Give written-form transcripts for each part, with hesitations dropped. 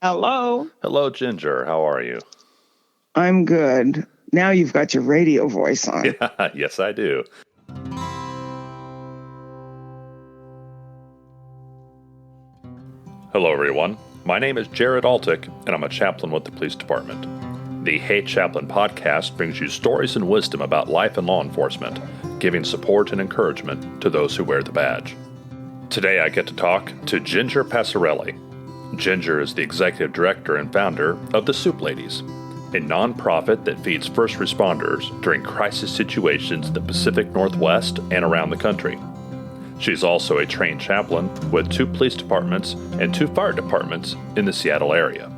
Hello. Hello, Ginger. How are you? I'm good. Now you've got your radio voice on. Yeah, yes, I do. Hello, everyone. My name is Jared Altick, and I'm a chaplain with the police department. The Hey Chaplain podcast brings you stories and wisdom about life and law enforcement, giving support and encouragement to those who wear the badge. Today, I get to talk to Ginger Passarelli. Ginger is the executive director and founder of the Soup Ladies, a nonprofit that feeds first responders during crisis situations in the Pacific Northwest and around the country. She's also a trained chaplain with 2 police departments and 2 fire departments in the Seattle area.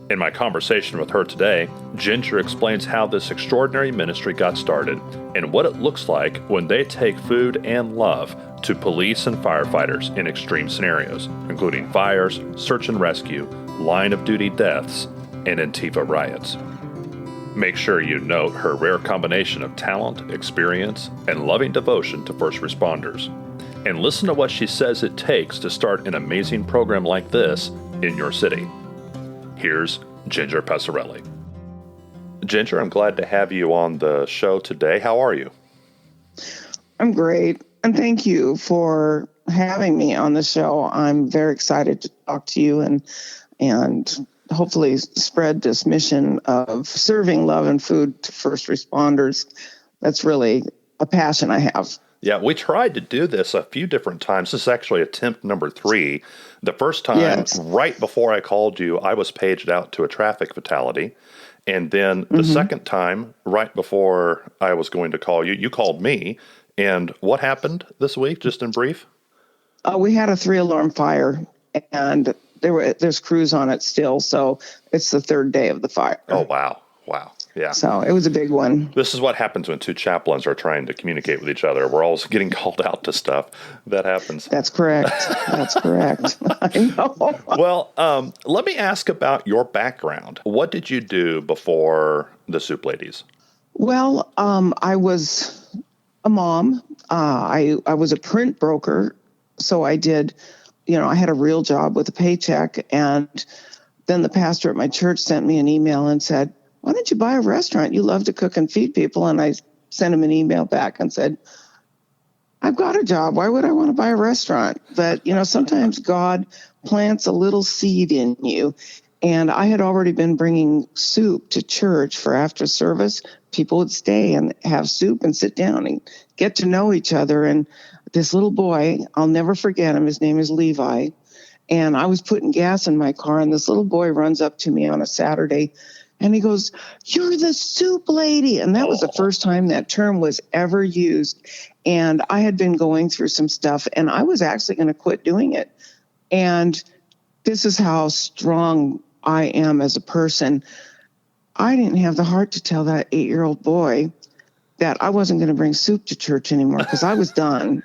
In my conversation with her today, Ginger explains how this extraordinary ministry got started and what it looks like when they take food and love to police and firefighters in extreme scenarios, including fires, search and rescue, line of duty deaths, and Antifa riots. Make sure you note her rare combination of talent, experience, and loving devotion to first responders. And listen to what she says it takes to start an amazing program like this in your city. Here's Ginger Passarelli. Ginger, I'm glad to have you on the show today. How are you? I'm great. And thank you for having me on the show. I'm very excited to talk to you and hopefully spread this mission of serving love and food to first responders. That's really a passion I have. Yeah, we tried to do this a few different times. This is actually attempt number 3. The first time, Yes. right before I called you, I was paged out to a traffic fatality. And then the second time, right before I was going to call you, you called me. And what happened this week, just in brief? We had a 3-alarm fire, and there's crews on it still. So it's the 3rd day of the fire. Oh, wow. Wow. Yeah. So it was a big one. This is what happens when 2 chaplains are trying to communicate with each other. We're always getting called out to stuff. That happens. That's correct. That's correct. I know. Well, let me ask about your background. What did you do before the Soup Ladies? Well, I was a mom. I was a print broker. So I did, I had a real job with a paycheck. And then the pastor at my church sent me an email and said, why don't you buy a restaurant? You love to cook and feed people. And I sent him an email back and said, I've got a job. Why would I want to buy a restaurant? But, sometimes God plants a little seed in you. And I had already been bringing soup to church for after service. People would stay and have soup and sit down and get to know each other. And this little boy, I'll never forget him. His name is Levi. And I was putting gas in my car, and this little boy runs up to me on a Saturday, and he goes, you're the Soup Lady. And that was the first time that term was ever used. And I had been going through some stuff, and I was actually going to quit doing it. And this is how strong I am as a person. I didn't have the heart to tell that 8-year-old boy that I wasn't going to bring soup to church anymore because I was done.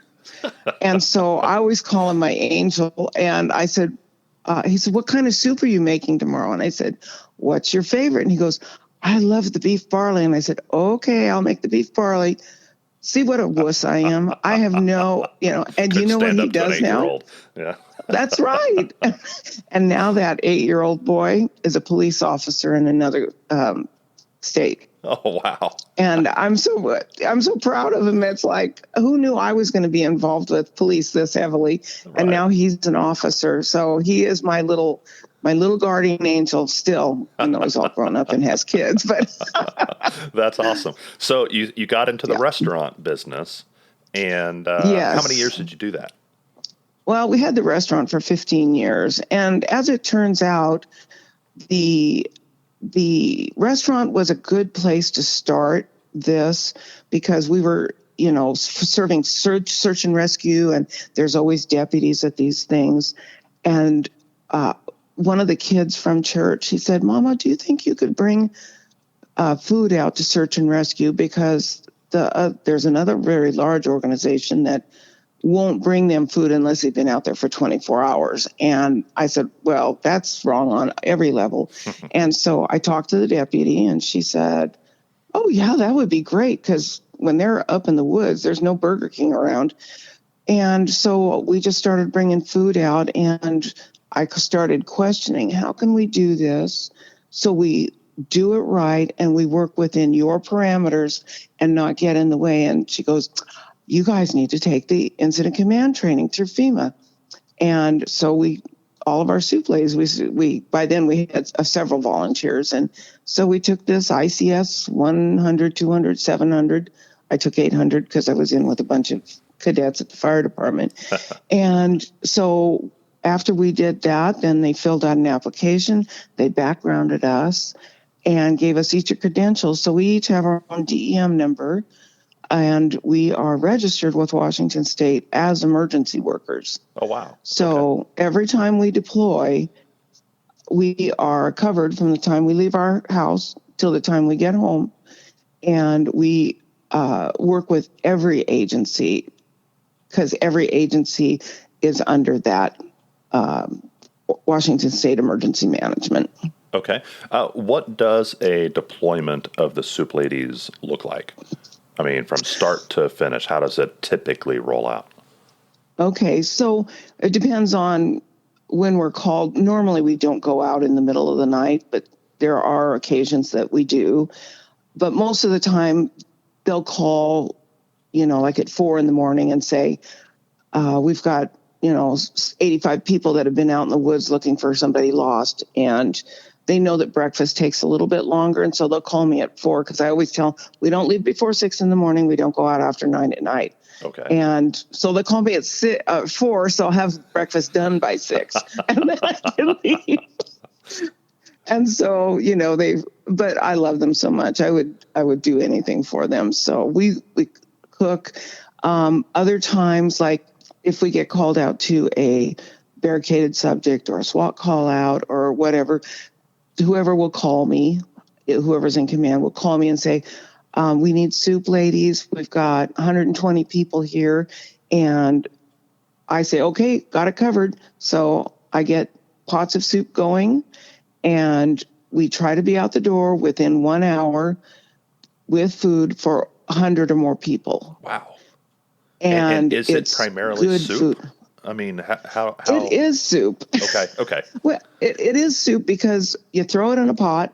And so I always call him my angel. And I said, he said, what kind of soup are you making tomorrow? And I said, what's your favorite? And he goes, I love the beef barley. And I said, okay, I'll make the beef barley. See what a wuss I am. I have no, and you know what he does now? Yeah. That's right. And now that 8-year-old boy is a police officer in another state. Oh, wow. And I'm so proud of him. It's like, who knew I was going to be involved with police this heavily? Right. And now he's an officer. So he is my little guardian angel still, even though he's all grown up and has kids. But that's awesome. So you got into the restaurant business, and yes. How many years did you do that? Well, we had the restaurant for 15 years. And as it turns out, the restaurant was a good place to start this because we were, serving search and rescue, and there's always deputies at these things. And one of the kids from church, he said, Mama, do you think you could bring food out to search and rescue? Because there's another very large organization that won't bring them food unless they've been out there for 24 hours. And I said, well, that's wrong on every level. And so I talked to the deputy, and she said, oh, yeah, that would be great, because when they're up in the woods, there's no Burger King around. And so we just started bringing food out, and I started questioning, how can we do this so we do it right and we work within your parameters and not get in the way? And she goes, you guys need to take the incident command training through FEMA. And so all of our soup ladies, we by then we had several volunteers. And so we took this ICS 100, 200, 700. I took 800 because I was in with a bunch of cadets at the fire department. And so after we did that, then they filled out an application. They backgrounded us and gave us each a credential. So we each have our own DEM number, and we are registered with Washington State as emergency workers. Oh, wow. So every time we deploy, we are covered from the time we leave our house till the time we get home. And we work with every agency, because every agency is under that Washington State Emergency Management. Okay. What does a deployment of the soup ladies look like? I mean, from start to finish, how does it typically roll out? Okay, so it depends on when we're called. Normally we don't go out in the middle of the night, but there are occasions that we do. But most of the time they'll call, like at 4 a.m. and say, we've got, 85 people that have been out in the woods looking for somebody lost. And they know that breakfast takes a little bit longer. And so they'll call me at 4, because I always tell them, we don't leave before 6 a.m. We don't go out after 9 p.m. Okay. And so they call me at 4, so I'll have breakfast done by 6. And then I can leave. And so, but I love them so much. I would do anything for them. So we cook. Other times, like if we get called out to a barricaded subject or a SWAT call out or whatever, whoever will call me, whoever's in command will call me and say, we need soup ladies. We've got 120 people here. And I say, okay, got it covered. So I get pots of soup going, and we try to be out the door within 1 hour with food for 100 or more people. Wow. And is it primarily good soup? Food. I mean, how? It is soup. Okay. Well, it is soup because you throw it in a pot,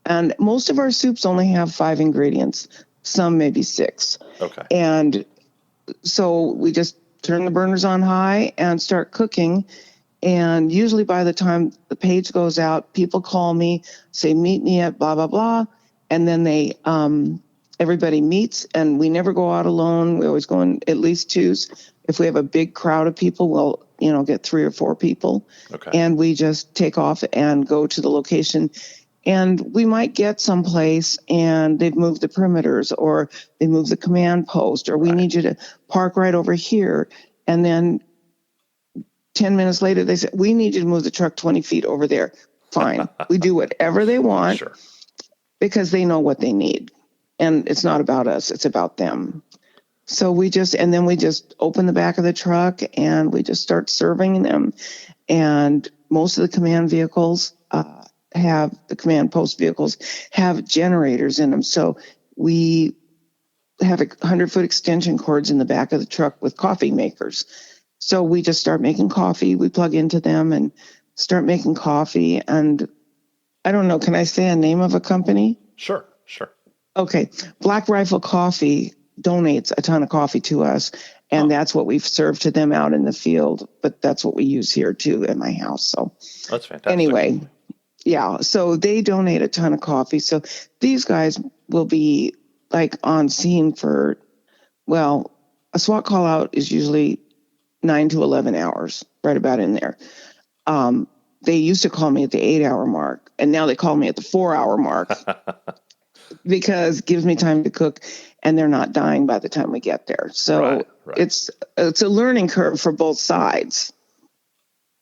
and most of our soups only have 5 ingredients, some maybe 6. Okay. And so we just turn the burners on high and start cooking. And usually by the time the page goes out, people call me, say, meet me at blah, blah, blah. And then everybody meets, and we never go out alone. We always go in at least 2s. If we have a big crowd of people, we'll, get 3 or 4 people. Okay. And we just take off and go to the location. And we might get someplace and they've moved the perimeters, or they moved the command post, or we need you to park right over here. And then 10 minutes later, they say, we need you to move the truck 20 feet over there. Fine. We do whatever they want. Sure. Because they know what they need. And it's not about us. It's about them. So we just open the back of the truck and we just start serving them. And most of the command vehicles the command post vehicles have generators in them. So we have 100-foot extension cords in the back of the truck with coffee makers. So we just start making coffee. We plug into them and start making coffee. And I don't know, can I say a name of a company? Sure. Okay. Black Rifle Coffee donates a ton of coffee to us, and that's what we've served to them out in the field. But that's what we use here too in my house. So that's fantastic. Anyway, yeah. So they donate a ton of coffee. So these guys will be like on scene for, a SWAT call out is usually 9 to 11 hours, right about in there. They used to call me at the 8-hour mark, and now they call me at the 4-hour mark because it gives me time to cook, and they're not dying by the time we get there. So right. It's a learning curve for both sides.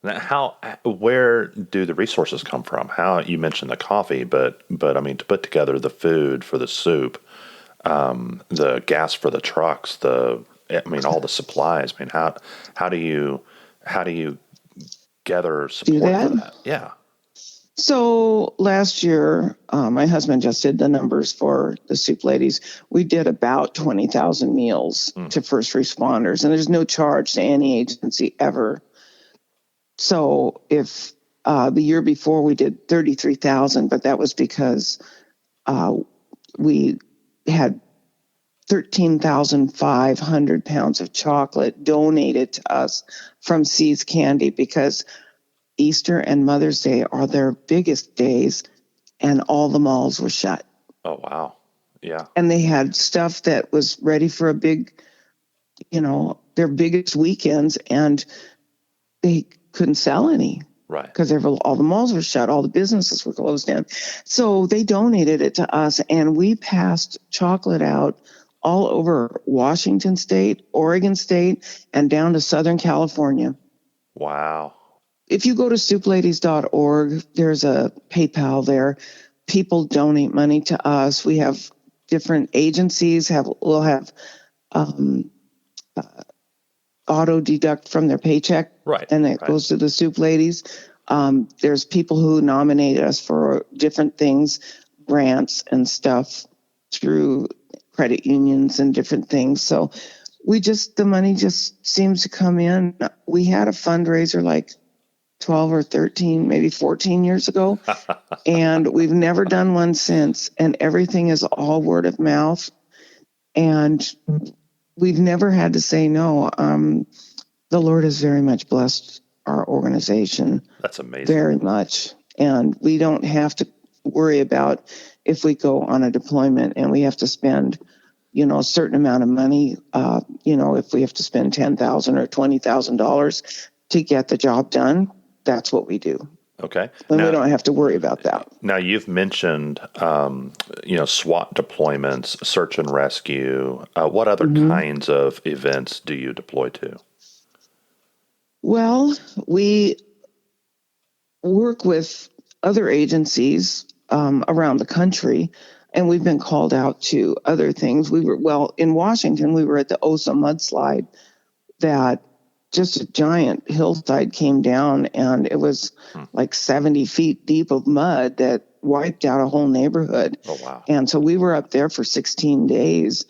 Now, where do the resources come from? You mentioned the coffee, but I mean, to put together the food for the soup, the gas for the trucks, all the supplies. I mean, how do you gather support for that? Yeah. So last year, my husband just did the numbers for the soup ladies. We did about 20,000 meals to first responders, and there's no charge to any agency ever. So if the year before we did 33,000, but that was because we had 13,500 pounds of chocolate donated to us from See's Candy, because Easter and Mother's Day are their biggest days, and all the malls were shut. Oh, wow. Yeah. And they had stuff that was ready for a big, their biggest weekends, and they couldn't sell any. Right. Because all the malls were shut, all the businesses were closed down. So they donated it to us, and we passed chocolate out all over Washington State, Oregon State, and down to Southern California. Wow. If you go to soupladies.org, there's a PayPal there. People donate money to us. We have different agencies will have auto deduct from their paycheck, right? And it goes to the soup ladies. There's people who nominate us for different things, grants and stuff through credit unions and different things. So the money just seems to come in. We had a fundraiser like 12 or 13, maybe 14 years ago, and we've never done one since. And everything is all word of mouth. And we've never had to say no. The Lord has very much blessed our organization. That's amazing. Very much. And we don't have to worry about if we go on a deployment and we have to spend, a certain amount of money, if we have to spend $10,000 or $20,000 to get the job done, that's what we do. Okay. And we don't have to worry about that. Now, you've mentioned, SWAT deployments, search and rescue. What other kinds of events do you deploy to? Well, we work with other agencies around the country, and we've been called out to other things. In Washington, we were at the Osa mudslide that just a giant hillside came down, and it was like 70 feet deep of mud that wiped out a whole neighborhood. Oh, wow. And so we were up there for 16 days.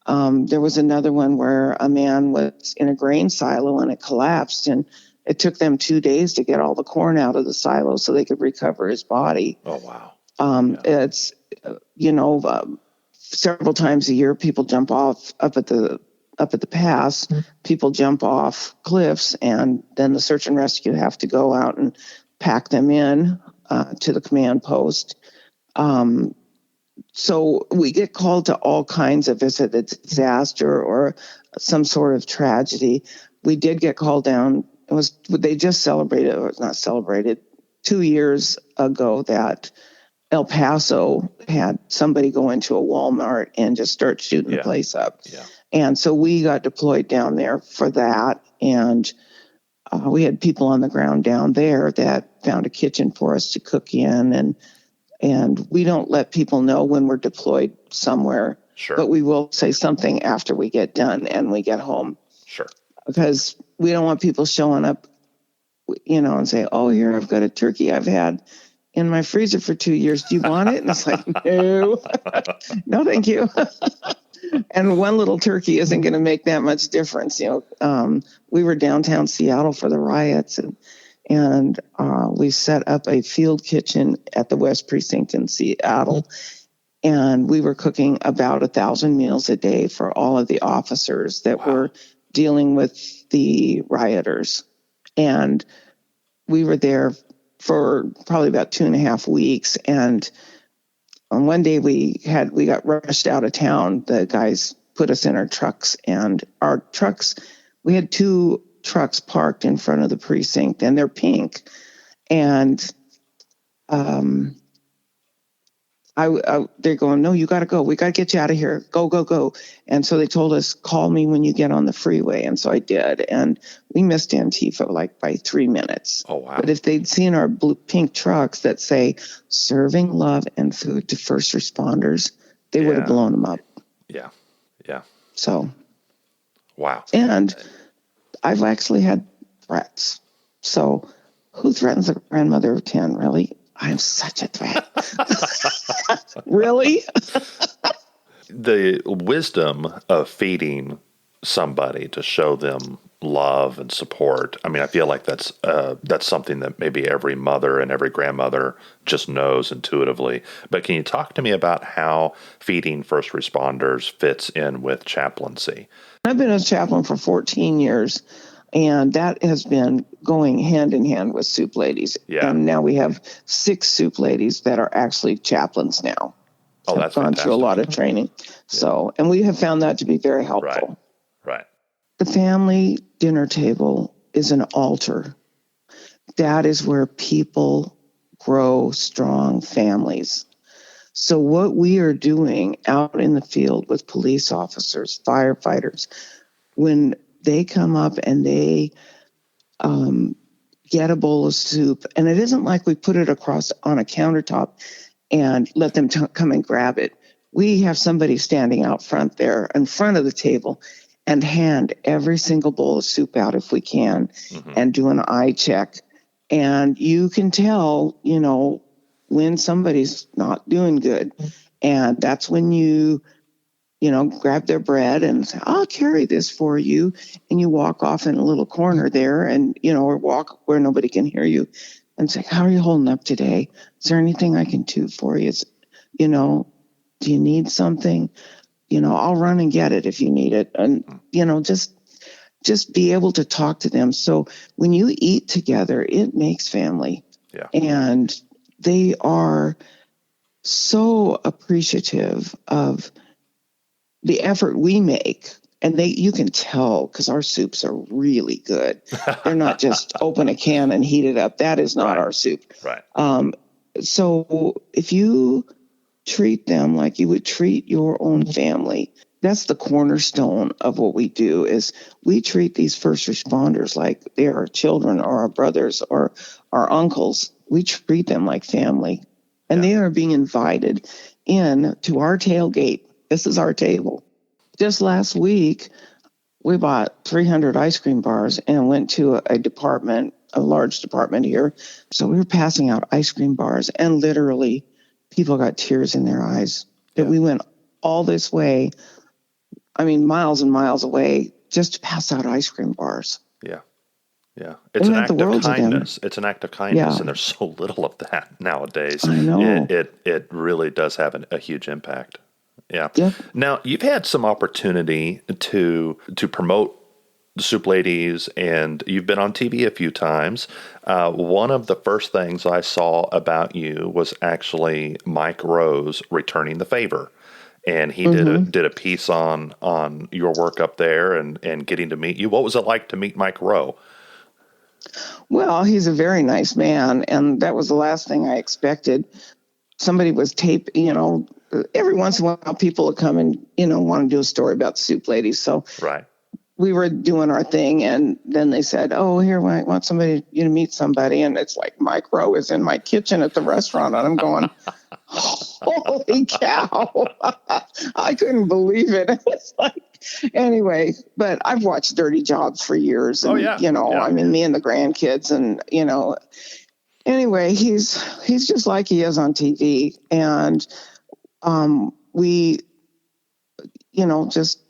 There was another one where a man was in a grain silo and it collapsed, and it took them 2 days to get all the corn out of the silo so they could recover his body. Oh, wow. It's, several times a year, people jump off up at the pass, people jump off cliffs, and then the search and rescue have to go out and pack them in to the command post. So we get called to all kinds of, if it's a disaster or some sort of tragedy. We did get called down. They just celebrated, or not celebrated, 2 years ago that El Paso had somebody go into a Walmart and just start shooting the place up. Yeah. And so we got deployed down there for that. And we had people on the ground down there that found a kitchen for us to cook in. And we don't let people know when we're deployed somewhere. Sure. But we will say something after we get done and we get home. Sure. Because we don't want people showing up, and say, oh, here, I've got a turkey I've had in my freezer for 2 years. Do you want it? And it's like, no, no, thank you. And one little turkey isn't going to make that much difference. We were downtown Seattle for the riots, and we set up a field kitchen at the West Precinct in Seattle, and we were cooking about 1,000 meals a day for all of the officers that were dealing with the rioters. And we were there for probably about 2.5 weeks. And on one day we got rushed out of town. The guys put us in our trucks, and we had 2 trucks parked in front of the precinct, and they're pink. And they're going, no, you got to go. We got to get you out of here. Go, go, go. And so they told us, call me when you get on the freeway. And so I did. And we missed Antifa by 3 minutes. Oh, wow. But if they'd seen our pink trucks that say serving love and food to first responders, they would have blown them up. Yeah. Yeah. So. Wow. And I've actually had threats. So who threatens a grandmother of 10, really? I'm such a threat. Really? The wisdom of feeding somebody to show them love and support. I mean, I feel like that's something that maybe every mother and every grandmother just knows intuitively. But can you talk to me about how feeding first responders fits in with chaplaincy? I've been a chaplain for 14 years, and that has been going hand in hand with soup ladies. Yeah. And now we have 6 soup ladies that are actually chaplains now. Oh, that's gone fantastic. through a lot of training. So, and we have found that to be very helpful. Right. The family dinner table is an altar. That is where people grow strong families. So what we are doing out in the field with police officers, firefighters, when they come up and they get a bowl of soup, and it isn't like we put it across on a countertop and let them come and grab it. We have somebody standing out front there in front of the table and hand every single bowl of soup out if we can, and do an eye check. And you can tell, when somebody's not doing good. And that's when you grab their bread and say, I'll carry this for you. And you walk off in a little corner there and, or walk where nobody can hear you and say, how are you holding up today? Is there anything I can do for you? Do you need something? I'll run and get it if you need it. And, just be able to talk to them. So when you eat together, it makes family. Yeah. And they are so appreciative of the effort we make. And you can tell because our soups are really good. They're not just open a can and heat it up. That is not our soup. Right. So if you treat them like you would treat your own family, that's the cornerstone of what we do. Is we treat these first responders like they are our children or our brothers or our uncles. We treat them like family, and they are being invited in to our tailgate. This is our table. Just last week, we bought 300 ice cream bars and went to a large department here. So we were passing out ice cream bars, and literally people got tears in their eyes that we went all this way, miles and miles away, just to pass out ice cream bars. Yeah. Yeah. It's an act of kindness. It's an act of kindness, and there's so little of that nowadays. I know. It really does have a huge impact. Yeah. Yep. Now, you've had some opportunity to promote the soup ladies, and you've been on TV a few times. One of the first things I saw about you was actually Mike Rose returning the favor. And he did a piece on your work up there and getting to meet you. What was it like to meet Mike Rowe? Well, he's a very nice man, and that was the last thing I expected. Somebody was every once in a while people will come and, want to do a story about soup ladies. So we were doing our thing, and then they said, oh, here, I want you to meet somebody. And it's like Mike Rowe is in my kitchen at the restaurant, and I'm going, holy cow. I couldn't believe it. It's like, anyway, but I've watched Dirty Jobs for years. And, me and the grandkids, and, anyway, he's just like he is on TV. And we, just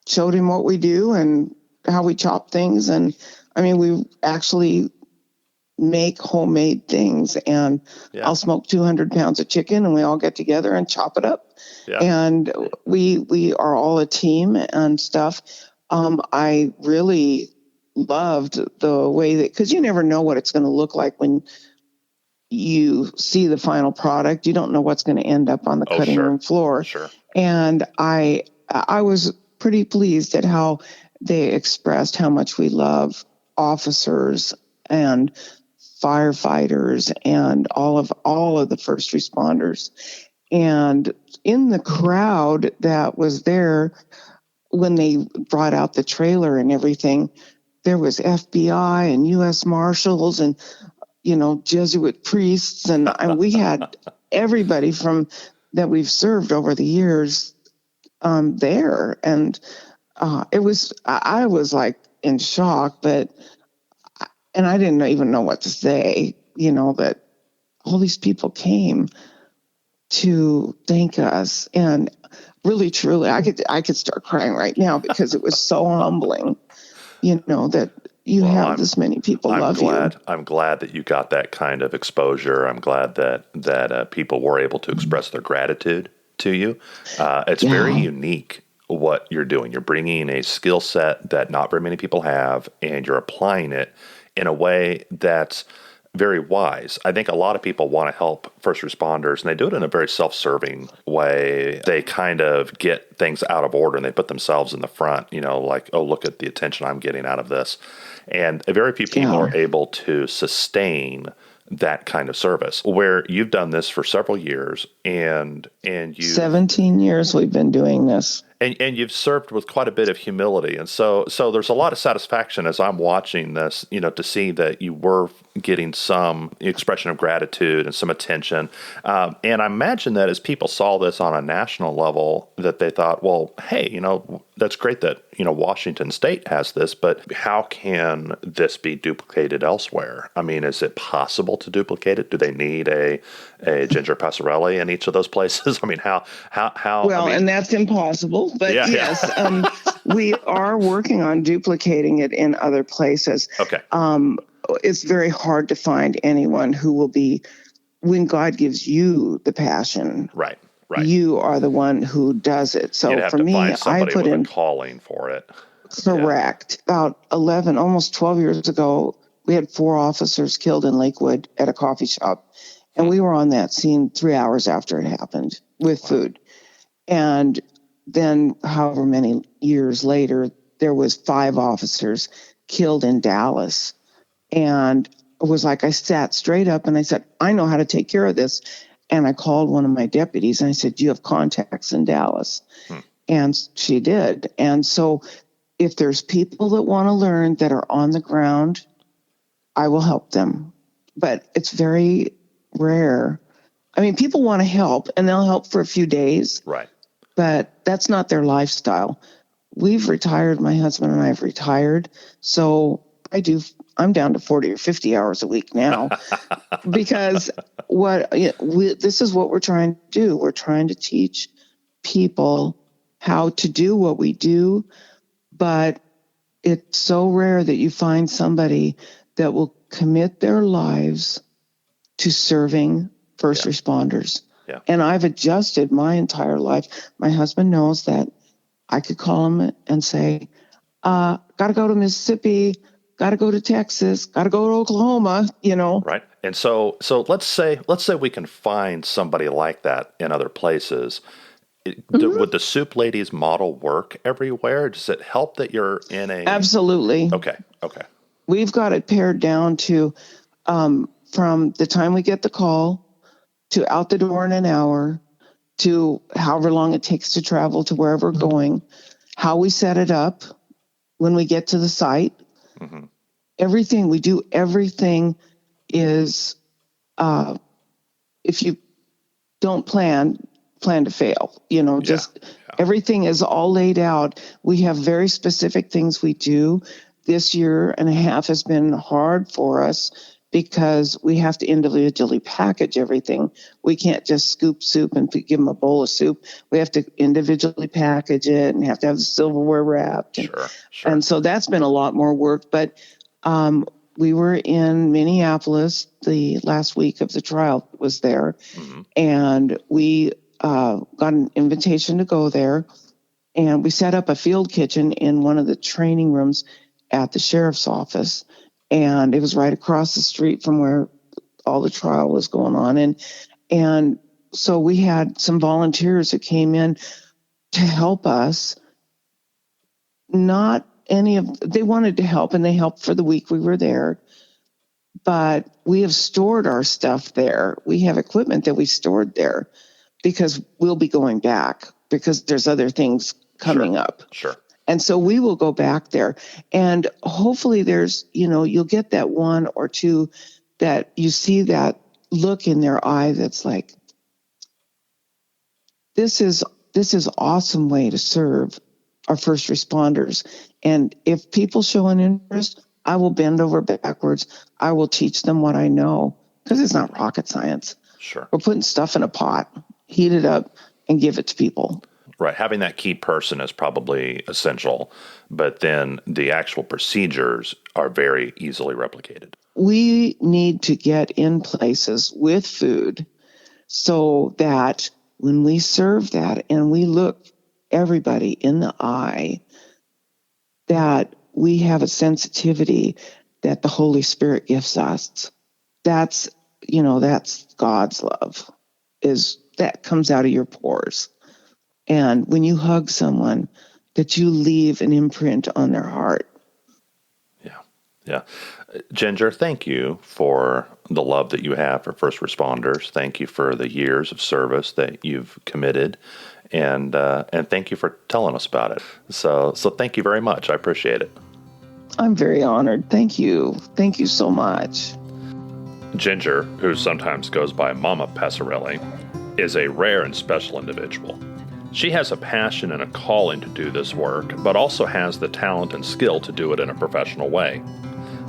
showed him what we do and how we chop things. And we actually make homemade things, and I'll smoke 200 pounds of chicken, and we all get together and chop it up. Yeah. And we are all a team and stuff. I really loved the way that, because you never know what it's going to look like when you see the final product. You don't know what's going to end up on the cutting room floor. Sure. And I was pretty pleased at how they expressed how much we love officers and firefighters and all of the first responders. And in the crowd that was there when they brought out the trailer and everything, there was FBI and U.S. Marshals and Jesuit priests, and we had everybody from that we've served over the years there, and I was like in shock, and I didn't even know what to say. That all these people came to thank us. And really, truly, I could start crying right now because it was so humbling, that you have this many people love you. I'm glad that you got that kind of exposure. I'm glad that people were able to express their gratitude to you. It's very unique what you're doing. You're bringing a skill set that not very many people have, and you're applying it in a way that's very wise. I think a lot of people want to help first responders, and they do it in a very self-serving way. They kind of get things out of order, and they put themselves in the front, like, oh, look at the attention I'm getting out of this. And very few people are able to sustain that kind of service, where you've done this for several years, and you 17 years we've been doing this. And you've served with quite a bit of humility. And so there's a lot of satisfaction as I'm watching this, to see that you were getting some expression of gratitude and some attention. And I imagine that as people saw this on a national level, that they thought, well, hey, that's great that, Washington State has this, but how can this be duplicated elsewhere? I mean, is it possible to duplicate it? Do they need a Ginger Passarelli in each of those places? I mean, how? Well, and that's impossible, but yes, we are working on duplicating it in other places. Okay. It's very hard to find anyone who will be, when God gives you the passion. Right. You are the one who does it. So for me, I put in a calling for it. Correct. Yeah. About 11, almost 12 years ago, we had 4 officers killed in Lakewood at a coffee shop. And we were on that scene 3 hours after it happened with food. And then however many years later, there was 5 officers killed in Dallas. And it was like I sat straight up and I said, I know how to take care of this. And I called one of my deputies and I said, do you have contacts in Dallas? And she did. And so if there's people that want to learn that are on the ground, I will help them. But it's very rare. I mean, people want to help and they'll help for a few days. Right. But that's not their lifestyle. We've retired. My husband and I have retired. So I'm down to 40 or 50 hours a week now because this is what we're trying to do. We're trying to teach people how to do what we do, but it's so rare that you find somebody that will commit their lives to serving first responders. Yeah. And I've adjusted my entire life. My husband knows that I could call him and say, got to go to Mississippi, got to go to Texas, got to go to Oklahoma, Right. And so let's say we can find somebody like that in other places. Would the Soup Ladies model work everywhere? Does it help that you're in a... Absolutely. Okay. We've got it pared down to from the time we get the call to out the door in an hour to however long it takes to travel to wherever we're going, how we set it up when we get to the site. Mm-hmm. Everything is, if you don't plan to fail, everything is all laid out. We have very specific things we do. This year and a half has been hard for us because we have to individually package everything. We can't just scoop soup and give them a bowl of soup. We have to individually package it and have to have the silverware wrapped. Sure. And so that's been a lot more work. But we were in Minneapolis the last week of the trial was there. Mm-hmm. And we got an invitation to go there. And we set up a field kitchen in one of the training rooms at the sheriff's office. And it was right across the street from where all the trial was going on. And so we had some volunteers that came in to help us. They wanted to help, and they helped for the week we were there. But we have stored our stuff there. We have equipment that we stored there because we'll be going back because there's other things coming up. Sure. And so we will go back there, and hopefully there's, you'll get that one or two that you see that look in their eye that's like, this is awesome way to serve our first responders. And if people show an interest, I will bend over backwards. I will teach them what I know because it's not rocket science. Sure. We're putting stuff in a pot, heat it up, and give it to people. Right. Having that key person is probably essential, but then the actual procedures are very easily replicated. We need to get in places with food so that when we serve that and we look everybody in the eye, that we have a sensitivity that the Holy Spirit gives us. That's God's love, is that comes out of your pores. And when you hug someone, that you leave an imprint on their heart. Yeah. Ginger, thank you for the love that you have for first responders. Thank you for the years of service that you've committed. And thank you for telling us about it. So thank you very much. I appreciate it. I'm very honored. Thank you. Thank you so much. Ginger, who sometimes goes by Mama Passarelli, is a rare and special individual. She has a passion and a calling to do this work, but also has the talent and skill to do it in a professional way.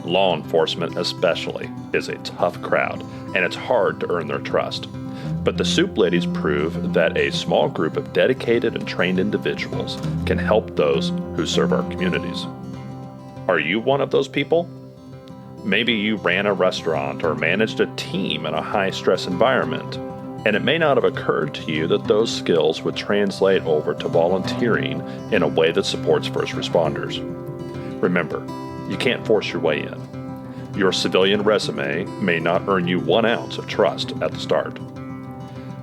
Law enforcement especially is a tough crowd, and it's hard to earn their trust. But the Soup Ladies prove that a small group of dedicated and trained individuals can help those who serve our communities. Are you one of those people? Maybe you ran a restaurant or managed a team in a high-stress environment, and it may not have occurred to you that those skills would translate over to volunteering in a way that supports first responders. Remember, you can't force your way in. Your civilian resume may not earn you 1 ounce of trust at the start.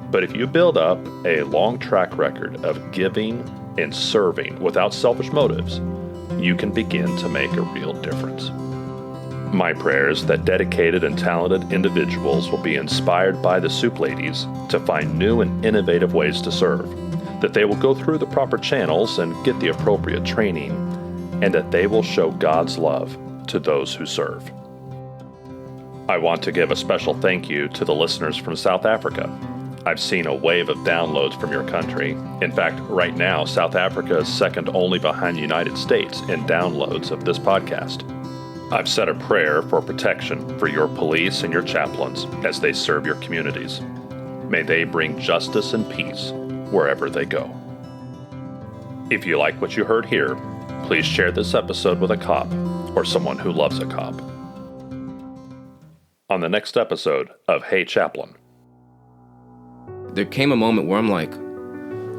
But if you build up a long track record of giving and serving without selfish motives, you can begin to make a real difference. My prayer is that dedicated and talented individuals will be inspired by the Soup Ladies to find new and innovative ways to serve, that they will go through the proper channels and get the appropriate training, and that they will show God's love to those who serve. I want to give a special thank you to the listeners from South Africa. I've seen a wave of downloads from your country. In fact, right now, South Africa is second only behind the United States in downloads of this podcast. I've said a prayer for protection for your police and your chaplains as they serve your communities. May they bring justice and peace wherever they go. If you like what you heard here, please share this episode with a cop or someone who loves a cop. On the next episode of Hey Chaplain. There came a moment where I'm like,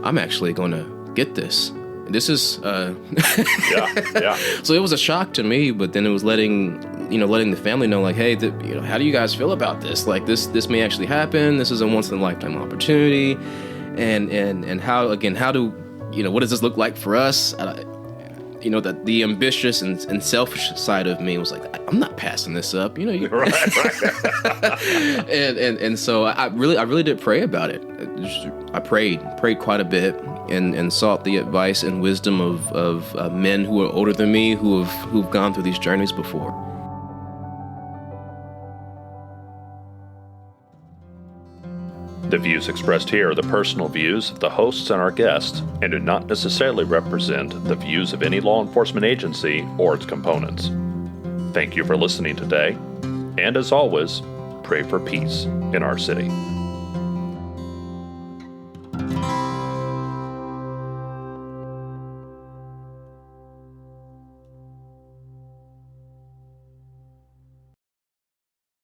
I'm actually going to get this. This is, Yeah. So it was a shock to me, but then it was letting the family know, like, hey, how do you guys feel about this? Like, this may actually happen. This is a once in a lifetime opportunity. And how do, what does this look like for us? That the ambitious and selfish side of me was like, I'm not passing this up, Right. and so I really did pray about it. I prayed quite a bit and sought the advice and wisdom of men who are older than me, who've gone through these journeys before. The views expressed here are the personal views of the hosts and our guests and do not necessarily represent the views of any law enforcement agency or its components. Thank you for listening today, and as always, pray for peace in our city.